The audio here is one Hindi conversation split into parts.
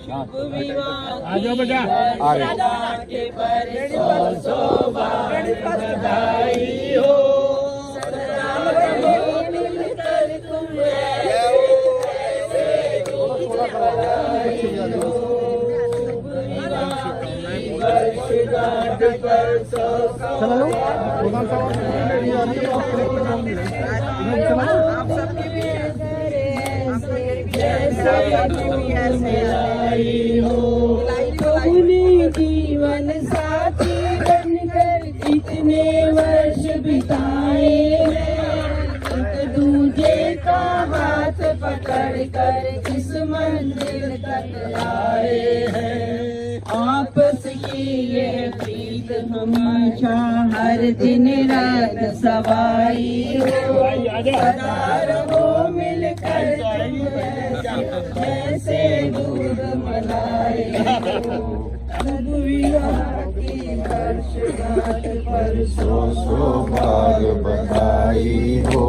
आ जाओ बेटा। जीवन साथी बनकर इतने वर्ष बिताए एक दूजे का हाथ पकड़ कर इस मंजिल तक आए हैं। आपस की ये प्रीत हमेशा हर दिन रात सवाई हो, सदा रहो मिलकर जैसे दूध मलाई हो। रघुवीरा की वर्षगांठ पर सौ बार बधाई हो,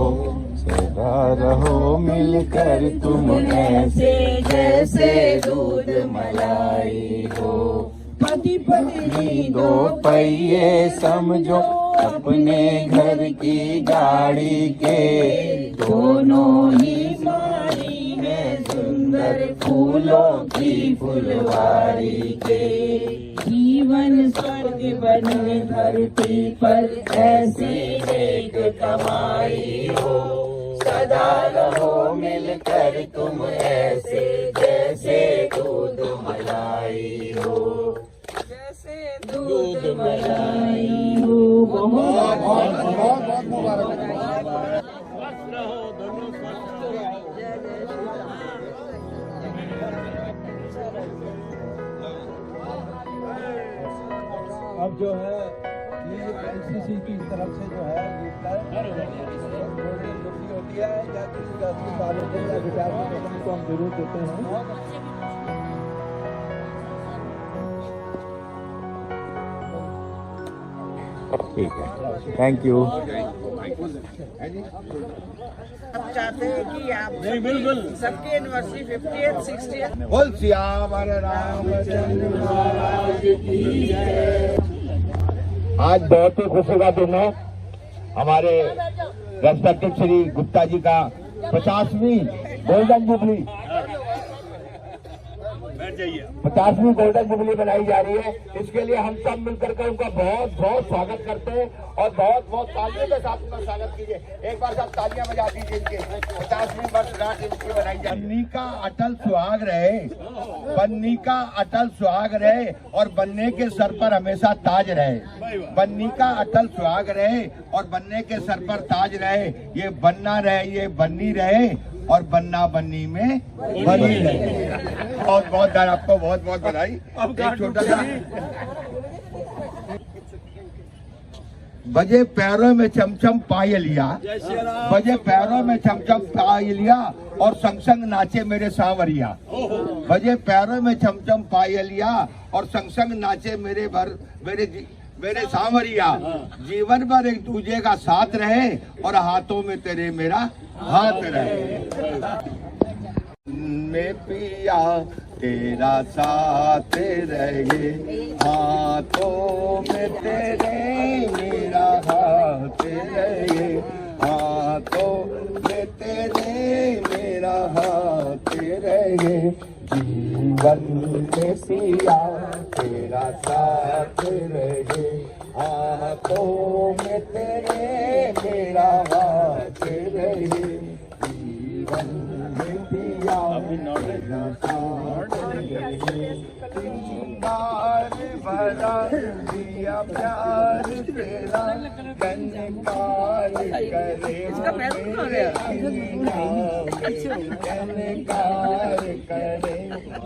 सदा रहो मिलकर तुम ऐसे जैसे दूध मलाई हो। पति पत्नी दो पहिए समझो अपने घर की गाड़ी के, दोनों ही मारी है सुंदर फूलों की फुलवारी के। जीवन स्वर्ग बने धरती पर ऐसी एक कमाई हो, सदा रहो मिलकर तुम ऐसे जैसे दूध मलाई हो, जैसे दूध मलाई हो। बहुत बहुत मुबारक। अब जो है ये एनसीसी की तरफ से जो है होती है या किसी का विचार को हम जरूर देते हैं। ठीक है, थैंक यू। हम चाहते हैं कि आप बिल्कुल सबकी एनिवर्सरी 50th 60th बोल सियावर रामचंद्र महाराज की जय। आज बहुत ही खुशी का दिन है। हमारे रेस्पेक्टेड श्री गुप्ता जी का 50वीं गोल्डन जुबली 50वीं गोल्डन जुबली बनाई जा रही है। इसके लिए हम सब मिलकर के उनका बहुत बहुत स्वागत करते हैं और बहुत बहुत तालियों के साथ उनका स्वागत कीजिए। एक बार सब तालियां बजा दीजिए इनके 50वीं वर्षगांठ इनकी बनाई जा रही है। बन्नी का अटल सुहाग रहे, बन्नी का अटल सुहाग रहे और बन्ने के सर पर हमेशा ताज रहे। बन्नी का अटल सुहाग रहे और बन्ने के सर पर ताज रहे। ये बनना रहे, ये बन्नी रहे और बन्ना बन्नी में बनी रहे। बहुत बहुत आपको बहुत बहुत बधाई। एक छोटा सा बजे पैरों में चमचम पायलिया, बजे पैरों में चमचम पायलिया और संग संग नाचे मेरे सांवरिया। बजे पैरों में चमचम पायलिया और संग संग नाचे मेरे सांवरिया। जीवन भर एक दूजे का साथ रहे और हाथों में तेरे मेरा हाथ रहे। में पिया तेरा साथ रहे, हाथों में तेरे मेरा हाथ रहे, हाथों में तेरे मेरा हाथ रहे। जीवन में पिया तेरा साथ रहे, हाथों में तेरे मेरा हाथ रहे। जीवन में पिया तेरा साथ रहे, सिंगार भरा दिया प्यार तेरा, गनकार करे गनकार करे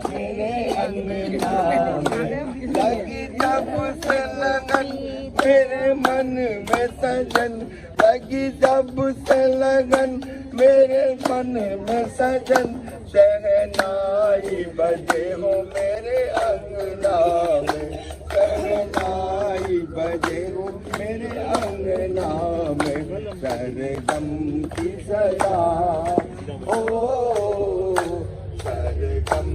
मेरे अंगना में। लगी जब से लगन मेरे मन में सजन, लगी जब से लगन मेरे मन में सजन। शहनाई बजे हो मेरे अंगना में, शहनाई बजे हो मेरे अंगना में। सरगम की सदा ओ सरगम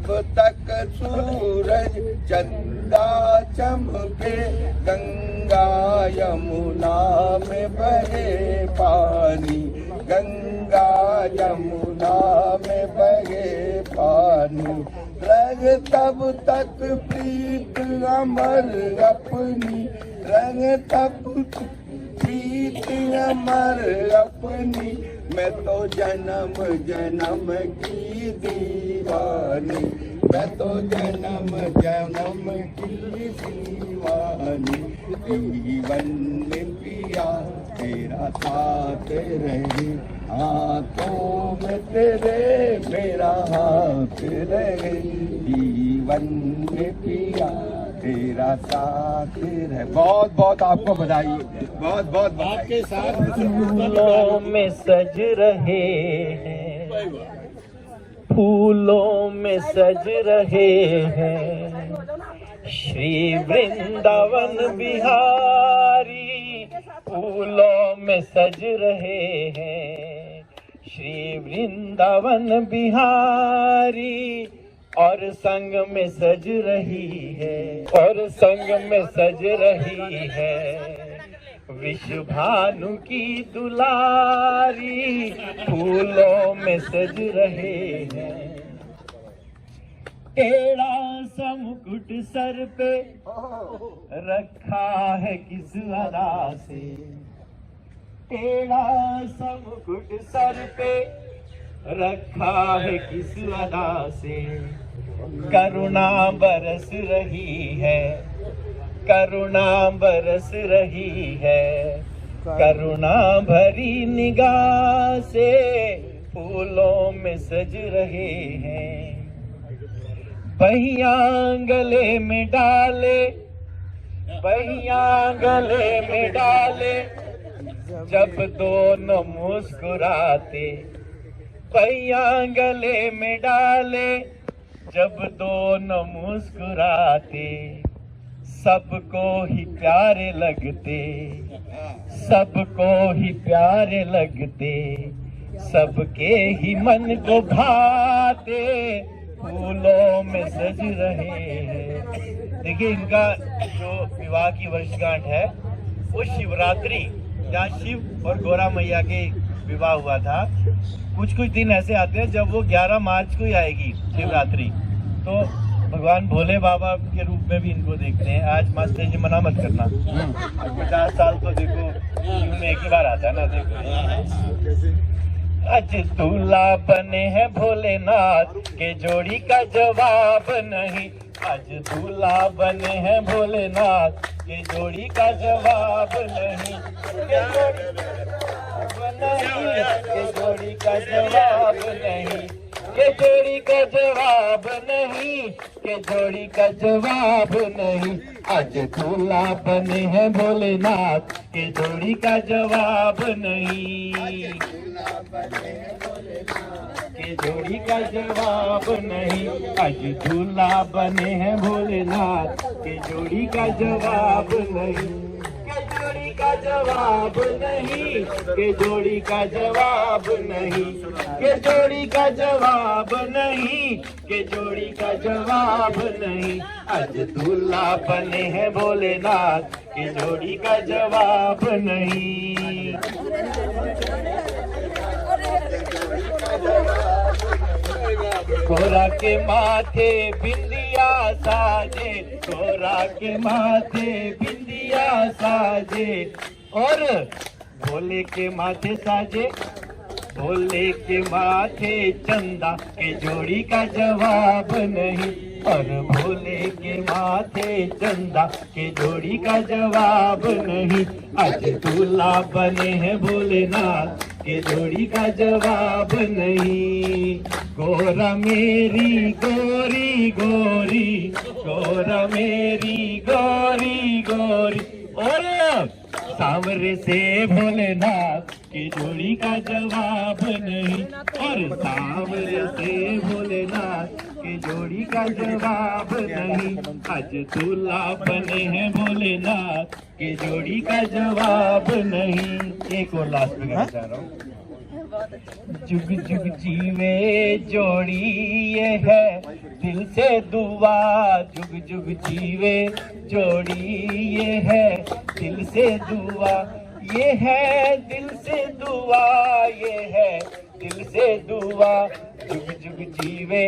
जब तक सूरज चंदा चमके, गंगा यमुना में बहे पानी, गंगा यमुना में बहे पानी। रंग तब तक प्रीत अमर अपनी, रंग तब प्रीत अमर अपनी। मैं तो जन्म जन्म की दीवानी, मैं तो जन्म जन्म की दीवानी। जीवन में पिया तेरा साथ रहे, हाथों में तेरे मेरा हाथ रहे। जीवन में पिया तेरा साथ रहे। बहुत बहुत आपको बधाई, बहुत बहुत आपके साथ। फूलों में सज रहे हैं, फूलों में सज रहे हैं श्री वृंदावन बिहारी। फूलों में सज रहे हैं श्री वृंदावन बिहारी। और संग में सज रही है, और संग में सज रही है विश्व भानु की दुलारी। फूलों में सज रहे हैं, टेढ़ा सा मुकुट सर पे रखा है किस अदा से, टेढ़ा सा मुकुट सर पे रखा है किस अदा से। करुणा बरस रही है, करुणा बरस रही है, करुणा भरी निगाह से फूलों में सज रहे हैं। बहिया गले में डाले, बहिया गले में डाले, जब दोनों मुस्कुराते। बहिया गले में डाले, जब दोनों मुस्कुराते। सबको ही प्यारे लगते, सबको ही प्यारे लगते, सबके ही मन को भाते। फूलों में सज रहे हैं। देखिए, इनका जो विवाह की वर्षगांठ है वो शिवरात्रि, जहाँ शिव और गौरा मैया के विवाह हुआ था। कुछ कुछ दिन ऐसे आते हैं जब वो 11 मार्च को ही आएगी शिवरात्रि, तो भगवान भोले बाबा के रूप में भी इनको देखते हैं। आज मास्टर जी मना मत करना, 50 साल तो देखो जीवन में एक ही बार आता है ना। देखो, आज दूल्हा बने हैं भोलेनाथ के जोड़ी का जवाब नहीं। आज दूल्हा बने हैं भोलेनाथ के जोड़ी का जवाब नहीं। के जोड़ी का जवाब नहीं, के जोड़ी का जवाब नहीं, के जोड़ी का जवाब नहीं। आज दूल्हा बने हैं भोलेनाथ के जोड़ी का जवाब नहीं, के जोड़ी का जवाब नहीं। आज दूल्हा बने हैं भोलेनाथ के जोड़ी का जवाब नहीं, के जोड़ी का जवाब नहीं, के जोड़ी का जवाब नहीं, के जोड़ी का जवाब नहीं, के जोड़ी का जवाब नहीं। आज दूल्हा बने हैं भोलेनाथ के जोड़ी का जवाब नहीं। गोरा के माथे बिंदिया साजे, गोरा के माथे बिंदिया साजे, और भोले के माथे साजे, भोले के माथे चंदा के जोड़ी का जवाब नहीं। और भोले के माथे चंदा के जोड़ी का जवाब नहीं। आज दूल्हा बने हैं भोलेनाथ के जोड़ी का जवाब नहीं। गोरा मेरी गोरी गोरी, गोरा मेरी गोरी गोरी, और सांवरे से भोलेनाथ की जोड़ी का जवाब नहीं। और सांवरे से भोलेनाथ की जोड़ी का जवाब नहीं। आज दूल्हा बने हैं भोलेनाथ की जोड़ी का जवाब नहीं। एक और लास्ट में कहना चाह रहा हूँ, जुग जुग जीवे जोड़ी ये है दिल से दुआ, जुग जुग जीवे जोड़ी ये है दिल से दुआ, ये है दिल से दुआ, ये है दिल से दुआ, जुग जुग जीवे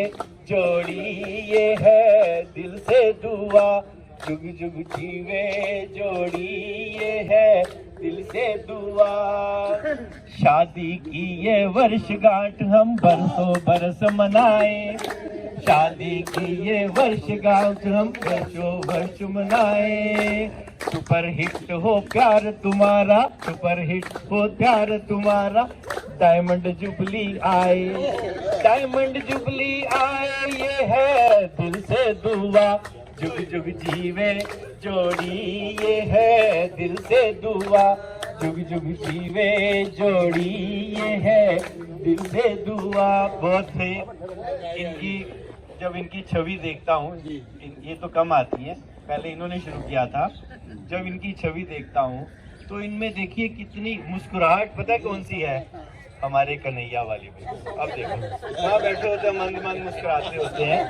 जोड़ी ये है दिल से दुआ, जुग जुग जीवे जोड़ी ये है दिल से दुआ। शादी की ये वर्षगांठ हम बरसों बरस मनाए, शादी की ये वर्षगांठ हम बरसों वर्ष मनाए। सुपर हिट हो प्यार तुम्हारा, सुपर हिट हो प्यार तुम्हारा, डायमंड जुबली आए, डायमंड जुबली आए, ये है दिल से दुआ, जुग जुग जीवे जोड़ी ये है दिल से दुआ, जुग जुग जीवे जोड़ी ये है दिल से दुआ। बहुत से इनकी जब इनकी छवि देखता हूँ, ये तो कम आती है, पहले इन्होंने शुरू किया था, जब इनकी छवि देखता हूँ तो इनमें देखिए कितनी मुस्कुराहट, पता है कौन सी है, हमारे कन्हैया वाली बिल्कुल। अब देखो वहाँ बैठे होते हैं मंद मंद मुस्कुराते होते हैं,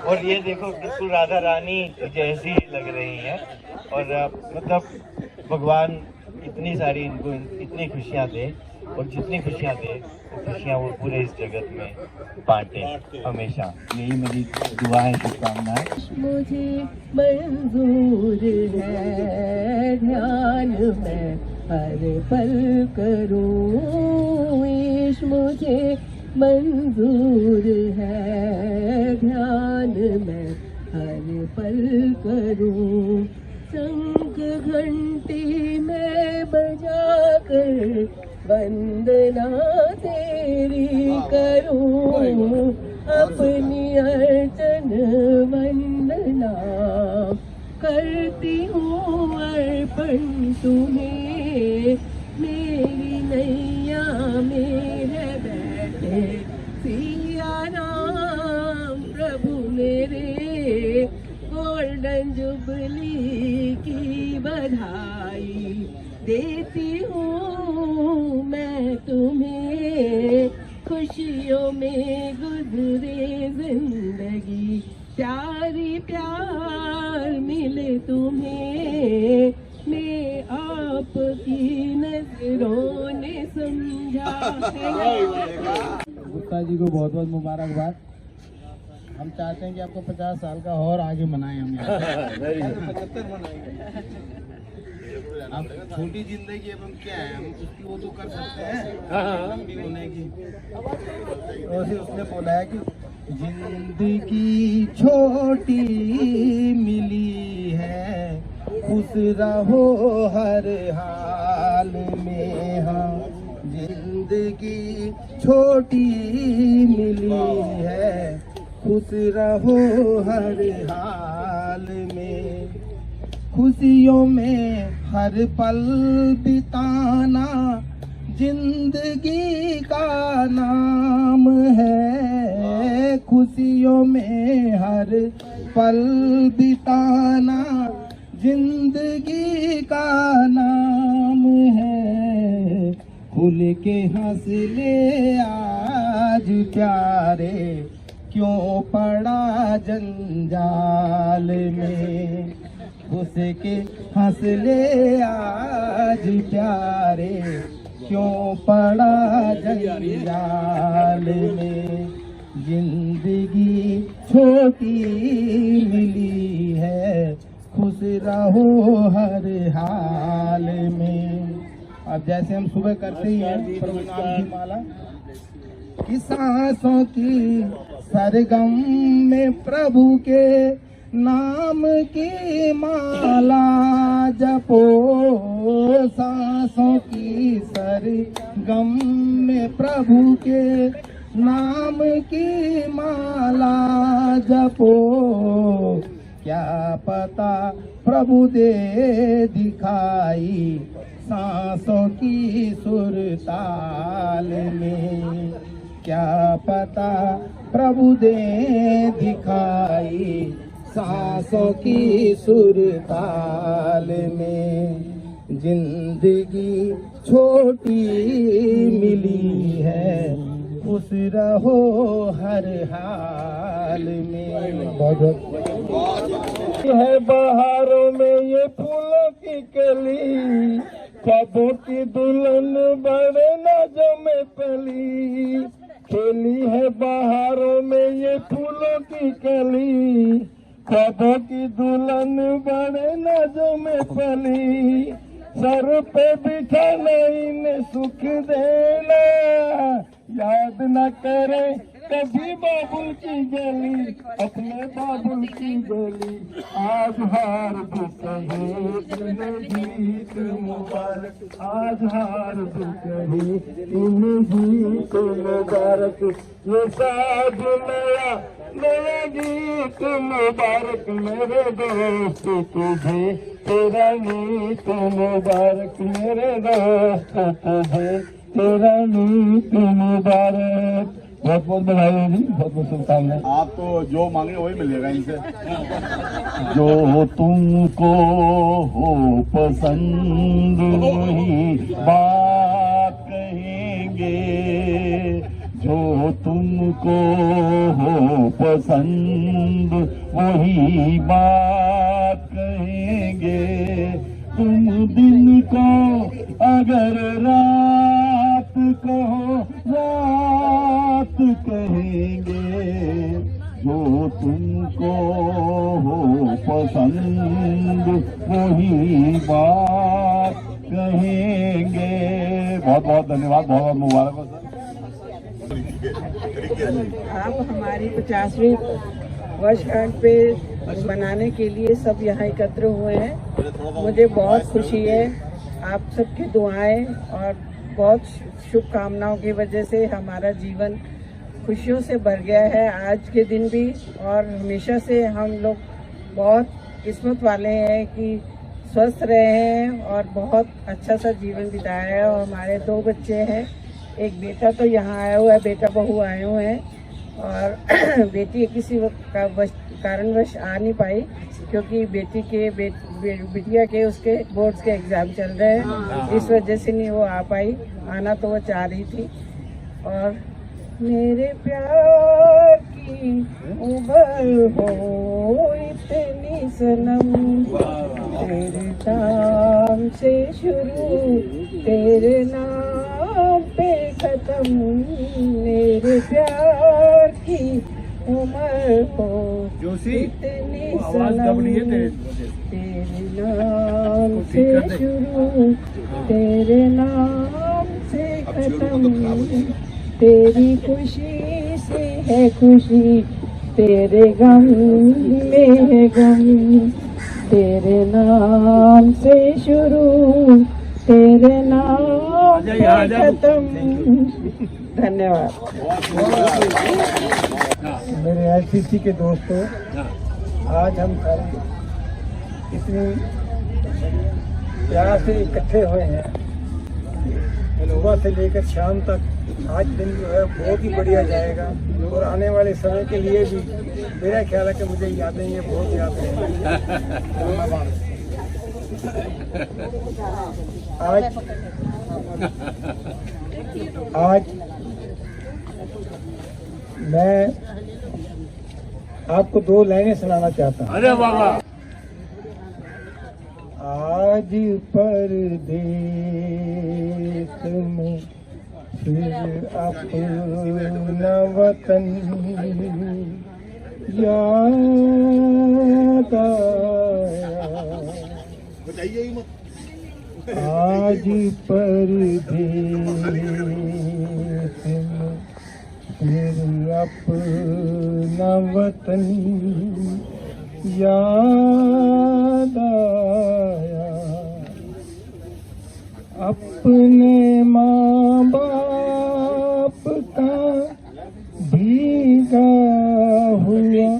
और ये देखो बिल्कुल राधा रानी जैसी लग रही हैं। और मतलब भगवान इतनी सारी इनको इतनी खुशियाँ दे, और जितनी खुशियाँ दे वो खुशियाँ वो पूरे इस जगत में बांटे हमेशा, यही मेरी दुआ है, शुभकामनाएं। मुझे मंजूर है ध्यान में हर पल करूं, ईश मुझे मंजूर है ध्यान में हर पल करूं, शंख घंटी में बजाकर वंदना तेरी करूं, अपनी अर्चन वंदना करती हूँ अर्पण तुम्हें, मेरी नैया में है बैठे सिया राम प्रभु मेरे, गोल्डन जुबली की बधाई देती हूँ मैं तुम्हें, खुशियों में गुजरे जिंदगी, प्यारी प्यार मिले तुम्हें, मैं आपकी नजरों ने समझा है। गुप्ता जी को बहुत बहुत मुबारकबाद। हम चाहते हैं कि आपको 50 साल का और आगे मनाएं हम यहाँ। 75 मनाएंगे। अब छोटी जिंदगी अब हम क्या है, हम उसकी वो तो कर सकते हैं लंबी होने की। और उसने बोला है कि जिंदगी छोटी मिली है, खुश रहो हर हाल में, हाँ जिंदगी छोटी मिली है, खुश रहो हर हाल में, खुशियों में हर पल बिताना जिंदगी का नाम है, खुशियों में हर पल बिताना जिंदगी का नाम है, खुल के हंस ले आज प्यारे, क्यों पड़ा जंजाल में, खुश के हंस ले आज प्यारे, क्यों पड़ा जंजाल में, जिंदगी छोटी मिली है, खुश रहो हर हाल में। अब जैसे हम सुबह करते ही हैं प्रभु नाम की माला, कि सांसों की सरगम में प्रभु के नाम की माला जपो, सांसों की सरगम में प्रभु के नाम की माला जपो, क्या पता प्रभु दे दिखाई सांसों की सुर ताल में, क्या पता प्रभु दे दिखाई सांसों की सुर ताल में, जिंदगी छोटी मिली है, खुश रहो हर हाल में। बहुत है बहारों में ये फूलों की कली, ख्वाबों की दुल्हन बड़े नाजों में पली। खेली है बहारों में ये फूलों की कली, ख्वाबों की दुल्हन बड़े नाजों में पली। सर पे बिठाना इन्हें सुख देना, याद न करे कभी बाबुल की गली, अपने बाबुल की गली। आज हार भी कहे तुम्हें जीत मुबारक, आज हार भी कहे तुम्हें जीत मुबारक। ये साज नया नया गीत मुबारक मेरे दोस्त तुझे, तेरा गीत मुबारक मेरे दोस्त तुझे, तेरा गीत मुबारक। बहुत बहुत बधाई होगी, बहुत बहुत शुभकामनाएं। आप तो जो मांगे वही मिलेगा इनसे। जो तुमको हो पसंद वही बात कहेंगे, जो तुमको हो पसंद वही बात कहेंगे। तुम दिन को अगर रात कहो रात कहेंगे, जो तुमको हो पसंद वही बात कहेंगे। बहुत बहुत धन्यवाद, बहुत बहुत मुबारक हो सर। आप हमारी 50वीं वर्षगांठ पे मनाने के लिए सब यहाँ एकत्र हुए हैं। मुझे बहुत खुशी है, आप सबकी दुआएं और बहुत शुभकामनाओं की वजह से हमारा जीवन खुशियों से भर गया है आज के दिन भी। और हमेशा से हम लोग बहुत किस्मत वाले हैं कि स्वस्थ रहे हैं और बहुत अच्छा सा जीवन बिताया है। और हमारे 2 बच्चे हैं, एक बेटा तो यहाँ आया हुआ है, बेटा बहू आए हुए हैं, और बेटी किसी कारणवश आ नहीं पाई क्योंकि बेटी के बिटिया के उसके बोर्ड्स के एग्ज़ाम चल रहे हैं, इस वजह से नहीं वो आ पाई। आना तो वो चाह रही थी। और मेरे प्यार की उम्र हो इतनी सनम, तेरे नाम से शुरू तेरे नाम पे खत्म। मेरे प्यार की उम्र हो इतनी सनम, तेरे नाम से शुरू तेरे नाम से खत्म। तेरी खुशी से है खुशी, तेरे गम में है गम। तेरे नाम से शुरू तेरे नाम से खत्म। धन्यवाद। मेरे एलसीसी के दोस्तों, आज हम सारे इतनी प्यार से इकट्ठे हुए हैं, सुबह से लेकर शाम तक। आज दिन जो है बहुत ही बढ़िया जाएगा और आने वाले समय के लिए भी मेरा ख्याल है कि मुझे यादें ये बहुत याद रहेंगी। आज मैं आपको 2 लाइनें सुनाना चाहता हूँ। अरे वाह। आज परदेश में फिर अपना वतन याद आया। आज परदेश में फिर अपना वतन याद आया। अपने माँ बाप का भीगा हुआ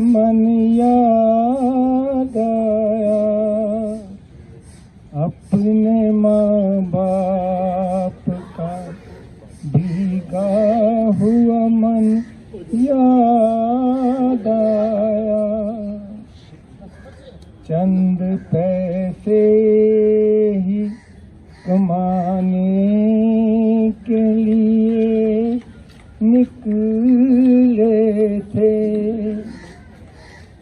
मन याद आया। अपने माँ बाप का भीगा हुआ मन याद आया। चंद पैसे ही कमाने के लिए निकले थे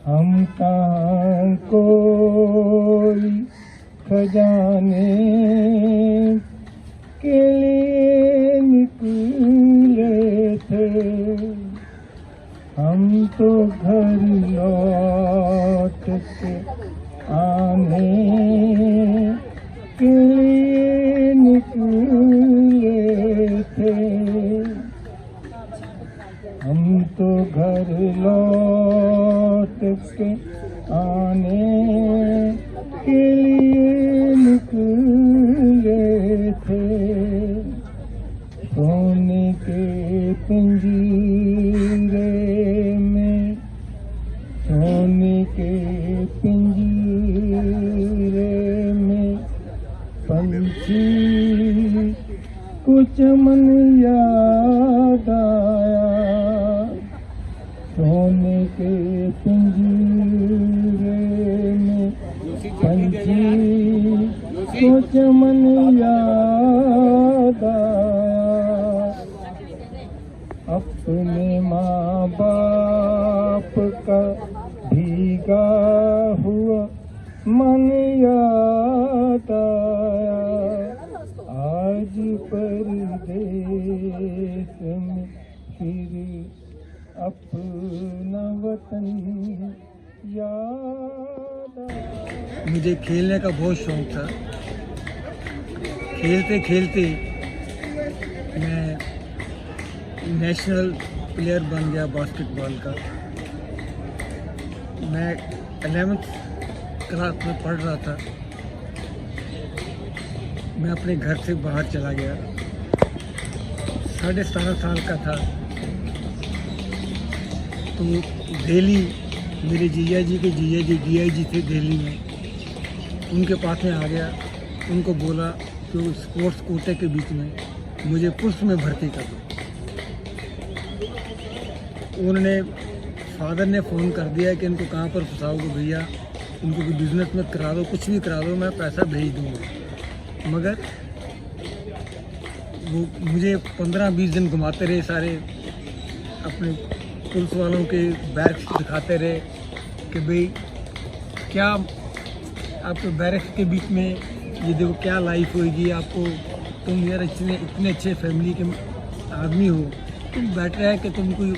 हम, कहाँ कोई खजाने के लिए निकले थे हम, तो घर लौट के आने के लिए निकले थे हम, तो घर लौट के आने के लिए निकले थे। सोने के पिंजरे में, सोने के पिंजरे में पंछी को चमन याद आया। सोने के पिंजरे में पंछी को चमन याद आया। अपने माँ बाप का भीगा हुआ मन याद आया। आज परदेश में फिर अपना वतन याद आया। मुझे खेलने का बहुत शौक था। खेलते खेलते मैं नेशनल प्लेयर बन गया बास्केटबॉल का। मैं 11th क्लास में पढ़ रहा था। मैं अपने घर से बाहर चला गया। 17.5 साल का था तो दिल्ली, मेरे जीजा जी के जीजा जी DIG थे दिल्ली में, उनके पास में आ गया। उनको बोला कि स्पोर्ट्स कोटे के बीच में मुझे पुलिस में भर्ती कर दो। उन्होंने फादर ने फ़ोन कर दिया कि इनको कहाँ पर फंसाओगे भैया, इनको कोई बिजनेस में करा दो, कुछ भी करा दो, मैं पैसा भेज दूँगा। मगर वो मुझे 15-20 दिन घुमाते रहे, सारे अपने पुलिस वालों के बैरक्स दिखाते रहे कि भाई क्या आपके बैरक्स के बीच में ये देखो क्या लाइफ होगी आपको, तुम यार इतने अच्छे फैमिली के आदमी हो, तुम बेटर है कि तुम कोई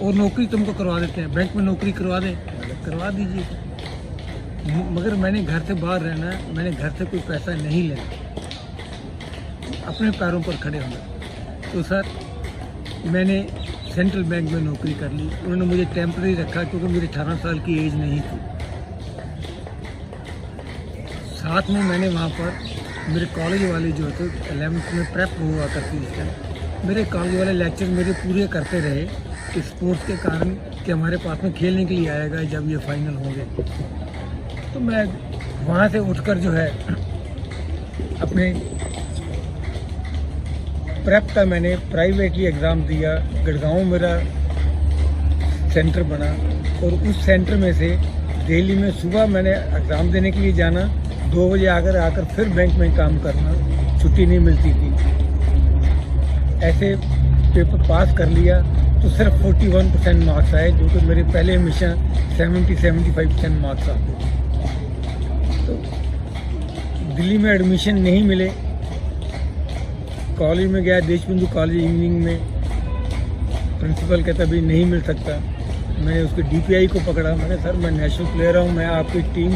और नौकरी तुमको करवा देते हैं, बैंक में नौकरी करवा दें, करवा दीजिए। मगर मैंने घर से बाहर रहना है, मैंने घर से कोई पैसा नहीं लेना, अपने पैरों पर खड़े होना। तो सर मैंने सेंट्रल बैंक में नौकरी कर ली। उन्होंने मुझे टेम्पररी रखा क्योंकि मेरी 18 साल की एज नहीं थी। साथ में मैंने वहाँ पर मेरे कॉलेज वाले जो थे 11th में प्रेप हुआ करती इस टाइम, मेरे कॉलेज वाले लेक्चर मेरे पूरे करते रहे कि स्पोर्ट्स के कारण कि हमारे पास में खेलने के लिए आएगा जब ये फाइनल होंगे। तो मैं वहाँ से उठकर जो है अपने प्रेप का मैंने प्राइवेटली एग्ज़ाम दिया। गुड़गांव मेरा सेंटर बना और उस सेंटर में से दिल्ली में सुबह मैंने एग्ज़ाम देने के लिए जाना, 2 बजे आकर फिर बैंक में काम करना, छुट्टी नहीं मिलती थी। ऐसे पेपर पास कर लिया तो सिर्फ 41% मार्क्स आए, जो कि मेरे पहले हमेशा 70-75% मार्क्स आते थे। तो दिल्ली में एडमिशन नहीं मिले, कॉलेज में गया, देशबंधु कॉलेज इवनिंग में, प्रिंसिपल कहता भी नहीं मिल सकता। मैंने उसके DPI को पकड़ा, मैंने सर मैं नेशनल प्लेयर हूँ, मैं आपकी टीम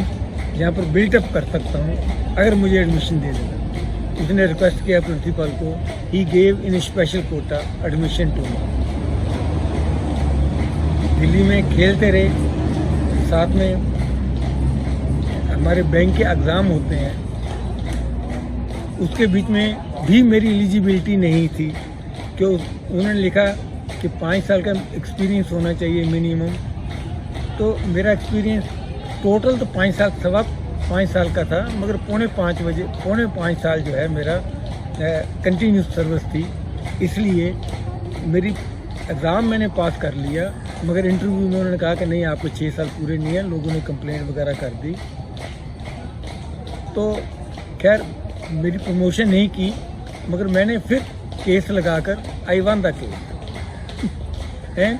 यहाँ पर बिल्टअप कर सकता हूँ, अगर मुझे एडमिशन दे देना। उसने रिक्वेस्ट किया प्रिंसिपल को, he gave in special quota admission to me. Delhi में खेलते रहे, साथ में हमारे बैंक के एग्ज़ाम होते हैं, उसके बीच में भी मेरी एलिजिबिलिटी नहीं थी कि उन्होंने लिखा कि 5 साल का एक्सपीरियंस होना चाहिए मिनिमम। तो मेरा एक्सपीरियंस टोटल तो 5 साल का था, मगर पौने 5 साल जो है मेरा कंटिन्यूस सर्विस थी। इसलिए मेरी एग्ज़ाम मैंने पास कर लिया, मगर इंटरव्यू में उन्होंने कहा कि नहीं आपको 6 साल पूरे नहीं है, लोगों ने कंप्लेंट वगैरह कर दी। तो खैर मेरी प्रमोशन नहीं की, मगर मैंने फिर केस लगाकर I won the case and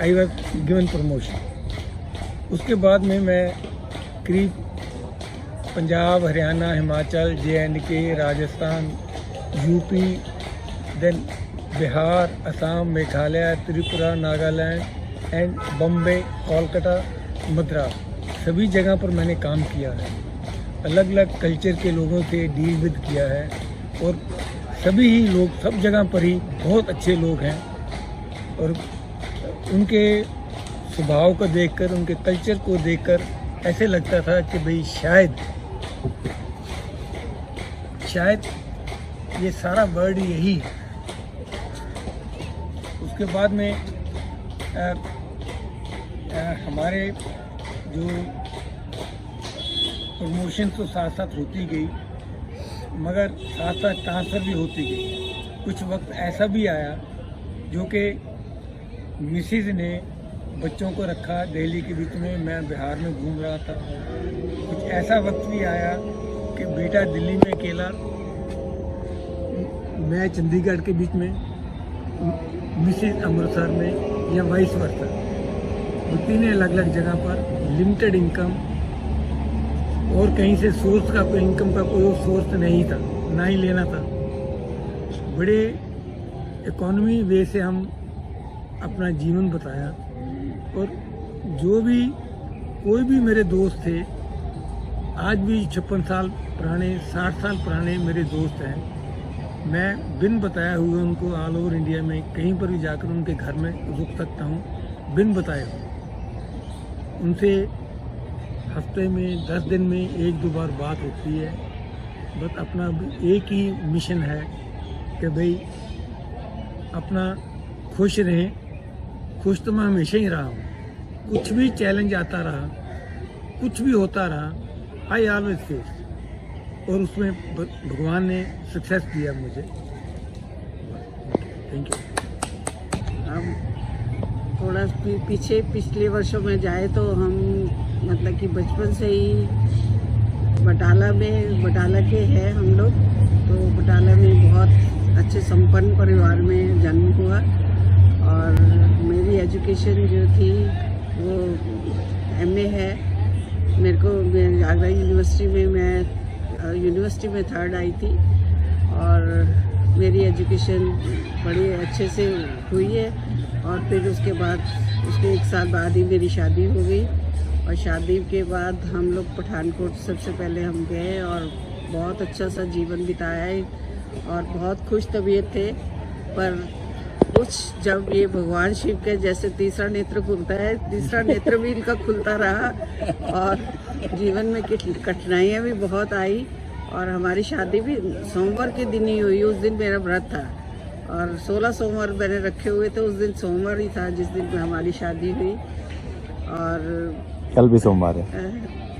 I was given promotion. उसके बाद में मैं करीब Punjab, Haryana, Himachal, JNK, Rajasthan, UP, then Bihar, Assam, Meghalaya, Tripura, Nagaland and Bombay, Kolkata, Madras, सभी जगह पर मैंने काम किया है। अलग अलग कल्चर के लोगों से डील विद किया है और सभी ही लोग सब जगह पर ही बहुत अच्छे लोग हैं और उनके स्वभाव को देखकर, उनके कल्चर को देखकर ऐसे लगता था कि भाई शायद ये सारा वर्ड यही है। उसके बाद में हमारे जो प्रमोशन तो साथ साथ होती गई, मगर साथ साथ ट्रांसफ़र भी होती गई। कुछ वक्त ऐसा भी आया जो कि मिसेज ने बच्चों को रखा दिल्ली के बीच में, मैं बिहार में घूम रहा था। कुछ ऐसा वक्त भी आया कि बेटा दिल्ली में अकेला, मैं चंडीगढ़ के बीच में, मिसेज अमृतसर में, या वाइस वर्सा। तो तीनों अलग अलग जगह पर लिमिटेड इनकम और कहीं से सोर्स का कोई इनकम का कोई सोर्स नहीं था, ना ही लेना था। बड़े इकोनॉमी वे से हम अपना जीवन बताया और जो भी कोई भी मेरे दोस्त थे, आज भी 56 साल पुराने, 60 साल पुराने मेरे दोस्त हैं। मैं बिन बताया हुए उनको ऑल ओवर इंडिया में कहीं पर भी जाकर उनके घर में रुक सकता हूँ, बिन बताए हुए। उनसे हफ्ते में 10 दिन में 1-2 बार बात होती है। बस अपना एक ही मिशन है कि भाई अपना खुश रहें। खुश तो मैं हमेशा ही रहा हूँ, कुछ भी चैलेंज आता रहा, कुछ भी होता रहा, आई ऑलवेज फेस, और उसमें भगवान ने सक्सेस दिया मुझे। Thank you. हम थोड़ा पीछे पिछले वर्षों में जाए तो हम मतलब कि बचपन से ही बटाला के हैं हम लोग। तो बटाला में बहुत अच्छे संपन्न परिवार में जन्म हुआ और मेरी एजुकेशन जो थी वो MA है। मेरे को आगरा यूनिवर्सिटी में 3rd आई थी और मेरी एजुकेशन बड़ी अच्छे से हुई है। और फिर उसके 1 साल बाद ही मेरी शादी हो गई और शादी के बाद हम लोग पठानकोट सबसे पहले हम गए और बहुत अच्छा सा जीवन बिताया है और बहुत खुश तबीयत थे। पर कुछ जब ये भगवान शिव के जैसे तीसरा नेत्र खुलता है, तीसरा नेत्र भी इनका खुलता रहा और जीवन में कठिनाइयाँ भी बहुत आई और हमारी शादी भी सोमवार के दिन ही हुई। उस दिन मेरा व्रत था और 16 सोमवार मैंने रखे हुए थे, उस दिन सोमवार ही था जिस दिन हमारी शादी हुई। और कल भी सोमवार है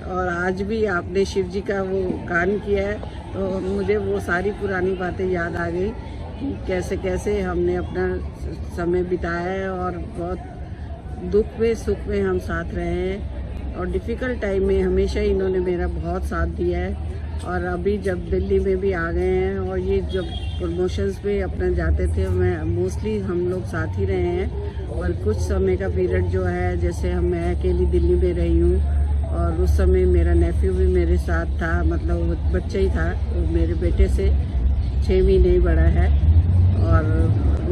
और आज भी आपने शिव जी का वो गान किया है तो मुझे वो सारी पुरानी बातें याद आ गई कि कैसे कैसे हमने अपना समय बिताया है और बहुत दुख में सुख में हम साथ रहे हैं और डिफ़िकल्ट टाइम में हमेशा इन्होंने मेरा बहुत साथ दिया है। और अभी जब दिल्ली में भी आ गए हैं और ये जब प्रमोशंस पे अपना जाते थे, मैं मोस्टली हम लोग साथ ही रहे हैं। और कुछ समय का पीरियड जो है, जैसे मैं अकेली दिल्ली में रही हूँ और उस समय मेरा नेफ्यू भी मेरे साथ था, मतलब वो बच्चा ही था, वो मेरे बेटे से 6 महीने ही बड़ा है और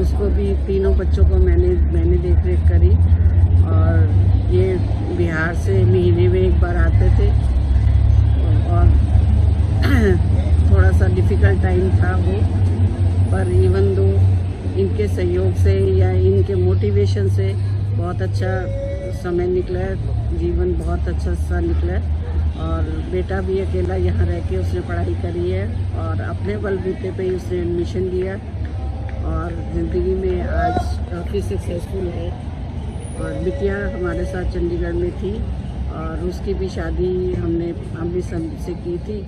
उसको भी तीनों बच्चों को मैंने देख रेख करी। और ये बिहार से महीने में 1 बार आते थे और थोड़ा सा डिफ़िकल्ट टाइम था वो, पर इवन दो इनके सहयोग से या इनके मोटिवेशन से बहुत अच्छा समय निकला, जीवन बहुत अच्छा सा निकला। और बेटा भी अकेला यहाँ रह के उसने पढ़ाई करी है और अपने बलबूते पे ही उसने एडमिशन लिया और ज़िंदगी में आज काफ़ी सक्सेसफुल है। और बिटिया हमारे साथ चंडीगढ़ में थी और उसकी भी शादी हमने अमृतसर से की थी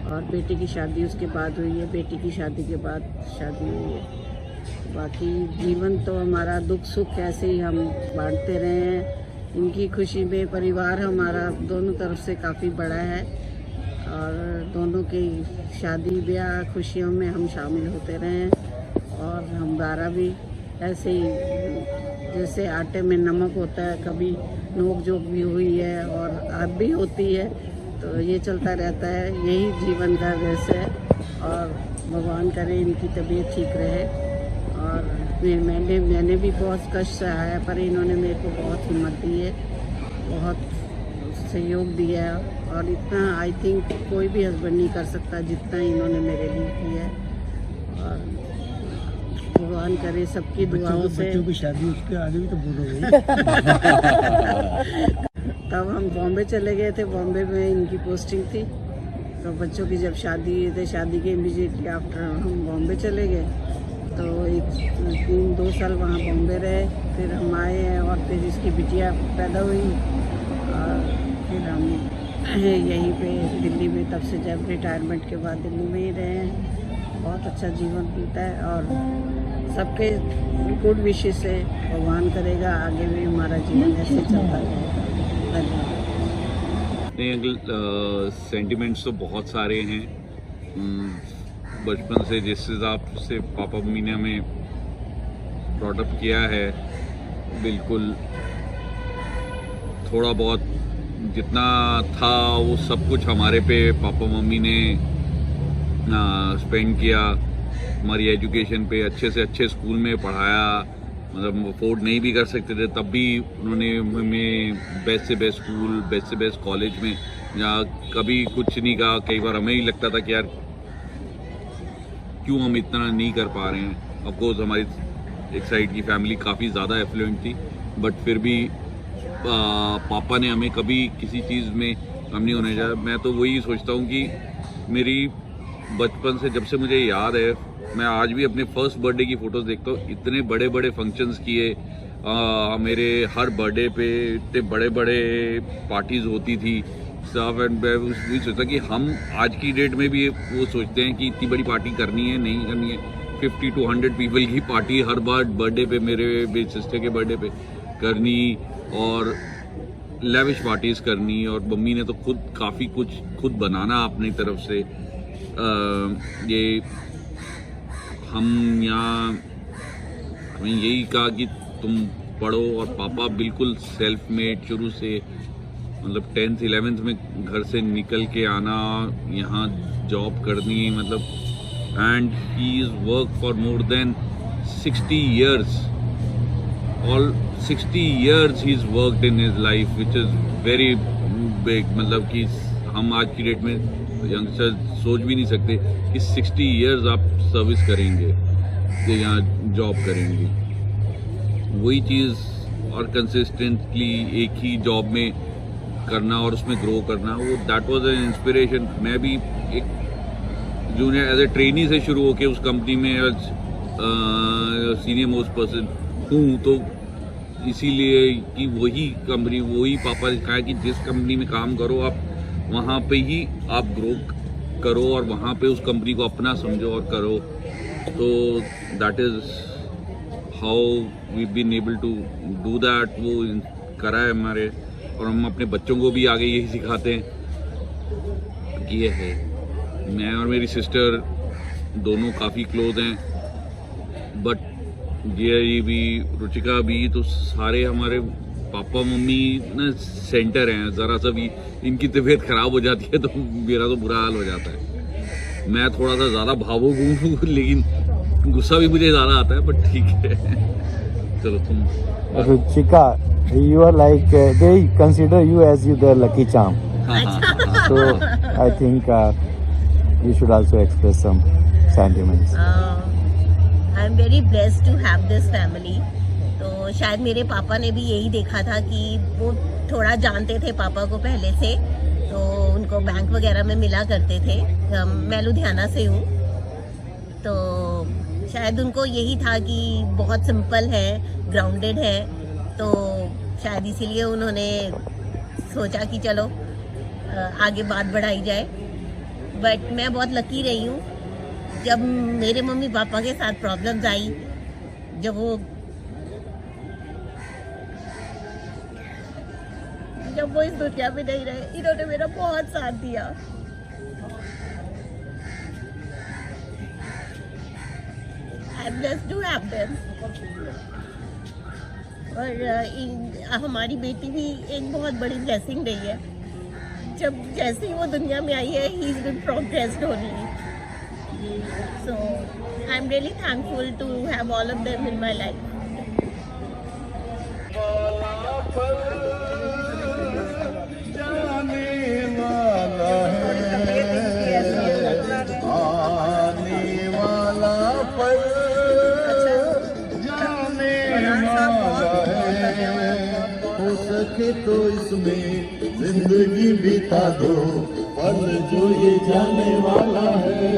और बेटे की शादी उसके बाद हुई है, बेटी की शादी के बाद शादी हुई है। बाकी जीवन तो हमारा दुख सुख ऐसे ही हम बांटते रहे हैं। इनकी खुशी में परिवार हमारा दोनों तरफ से काफ़ी बड़ा है और दोनों की शादी ब्याह खुशियों में हम शामिल होते रहे और हमारा भी ऐसे ही जैसे आटे में नमक होता है, कभी नोक झोंक भी हुई है और अब भी होती है, तो ये चलता रहता है, यही जीवन का रहस्य है। और भगवान करे इनकी तबीयत ठीक रहे। और मैंने भी बहुत कष्ट सहा है, पर इन्होंने मेरे को बहुत हिम्मत दी है, बहुत सहयोग दिया है और इतना आई थिंक कोई भी हस्बैंड नहीं कर सकता जितना इन्होंने मेरे लिए किया है। और भगवान करे सबकी दुआओं से। बच्चों की शादी उसके आगे भी तो बोलोगे। तब हम बॉम्बे चले गए थे, बॉम्बे में इनकी पोस्टिंग थी, तो बच्चों की जब शादी हुई थी, शादी के इमीडिएटली आफ्टर हम बॉम्बे चले गए, तो 2 साल वहाँ बॉम्बे रहे, फिर हम आए हैं और फिर इसकी बिटिया पैदा हुई और फिर हम यहीं पे दिल्ली में, तब से जब रिटायरमेंट के बाद दिल्ली में ही रहे हैं। बहुत अच्छा जीवन बीता है और सबके गुड विशेस से भगवान करेगा आगे भी हमारा जीवन ऐसे चलता रहेगा। धन्यवाद। नहीं अंकल, सेंटिमेंट्स तो बहुत सारे हैं। बचपन से जिस हिसाब से पापा मम्मी ने हमें ब्रॉटअप किया है, बिल्कुल थोड़ा बहुत जितना था वो सब कुछ हमारे पे पापा मम्मी ने स्पेंड किया। हमारी एजुकेशन पे अच्छे से अच्छे स्कूल में पढ़ाया, मतलब अफोर्ड नहीं भी कर सकते थे तब भी उन्होंने हमें बेस्ट से बेस्ट स्कूल, बेस्ट से बेस्ट कॉलेज में, या कभी कुछ नहीं कहा। कई बार हमें ही लगता था कि यार क्यों हम इतना नहीं कर पा रहे हैं। ऑफकोर्स हमारी एक साइड की फैमिली काफ़ी ज़्यादा एफ्लुएंट थी, बट फिर भी पापा ने हमें कभी किसी चीज़ में कम नहीं होने दिया। मैं तो वही सोचता हूँ कि मेरी बचपन से, जब से मुझे याद है, मैं आज भी अपने फर्स्ट बर्थडे की फ़ोटोज़ देखता हूँ। इतने बड़े बड़े फंक्शंस किए मेरे, हर बर्थडे पे इतने बड़े बड़े पार्टीज़ होती थी सब। एंड मैं वही सोचता कि हम आज की डेट में भी वो सोचते हैं कि इतनी बड़ी पार्टी करनी है, नहीं करनी है। 50 to 100 पीपल की पार्टी हर बार बर्थडे पे, मेरे सिस्टर के बर्थडे पे करनी और लेविश पार्टीज़ करनी। और मम्मी ने तो खुद काफ़ी कुछ खुद बनाना अपनी तरफ से। ये हम यहाँ हमें यही कहा कि तुम पढ़ो, और पापा बिल्कुल सेल्फ मेड शुरू से, मतलब 10th 11th में घर से निकल के आना, यहाँ जॉब करनी, मतलब and he is work for more than 60 years। All 60 years he's worked in his life, which is very big। मतलब कि हम आज की डेट में यंगस्टर सोच भी नहीं सकते कि 60 years आप सर्विस करेंगे या जॉब करेंगे। वही चीज़ और कंसिस्टेंटली एक ही जॉब में करना और उसमें ग्रो करना, वो दैट वाज एन इंस्पिरेशन। मैं भी एक जूनियर एज ए ट्रेनी से शुरू होके उस कंपनी में एज सीनियर मोस्ट पर्सन हूँ, तो इसीलिए कि वही कंपनी, वही पापा ने कहा कि जिस कंपनी में काम करो आप वहाँ पे ही आप ग्रो करो और वहाँ पे उस कंपनी को अपना समझो और करो। तो that is how we been able to do that. वो करा है हमारे, और हम अपने बच्चों को भी आगे यही सिखाते हैं कि ये है। मैं और मेरी सिस्टर दोनों काफ़ी क्लोज हैं, बट ये भी, रुचिका भी, तो सारे हमारे पापा मम्मी ना सेंटर हैं। ज़रा सा भी इनकी तबीयत ख़राब हो जाती है तो मेरा तो बुरा हाल हो जाता है। मैं थोड़ा सा ज़्यादा भावुक हूँ, लेकिन गुस्सा भी मुझे ज़्यादा आता है, बट ठीक है। चलो तुम। Ruchika, you are like they consider you as the lucky charm. So I think you should also express some sentiments. I'm very blessed to have this family. तो शायद मेरे पापा ने भी यही देखा था कि वो थोड़ा जानते थे पापा को पहले से, तो उनको बैंक वगैरह में मिला करते थे। मैं लुधियाना से हूँ, तो शायद उनको यही था कि बहुत सिंपल है, ग्राउंडेड है, तो शायद इसीलिए उन्होंने सोचा कि चलो आगे बात बढ़ाई जाए। बट मैं बहुत लकी रही हूँ, जब मेरे मम्मी पापा के साथ प्रॉब्लम्स आई, जब वो इस दुनिया में नहीं रहे, इन्होंने मेरा बहुत साथ दिया। I am blessed to have them. और हमारी बेटी भी एक बहुत बड़ी ब्लेसिंग रही है। जब जैसे ही वो दुनिया में आई है, he is been progressed only. So I am really thankful to have all of them in my life. आने वाला पल जाने वाला है, हो सके तो इसमें जिंदगी बिता दो, पल जो ये जाने वाला है।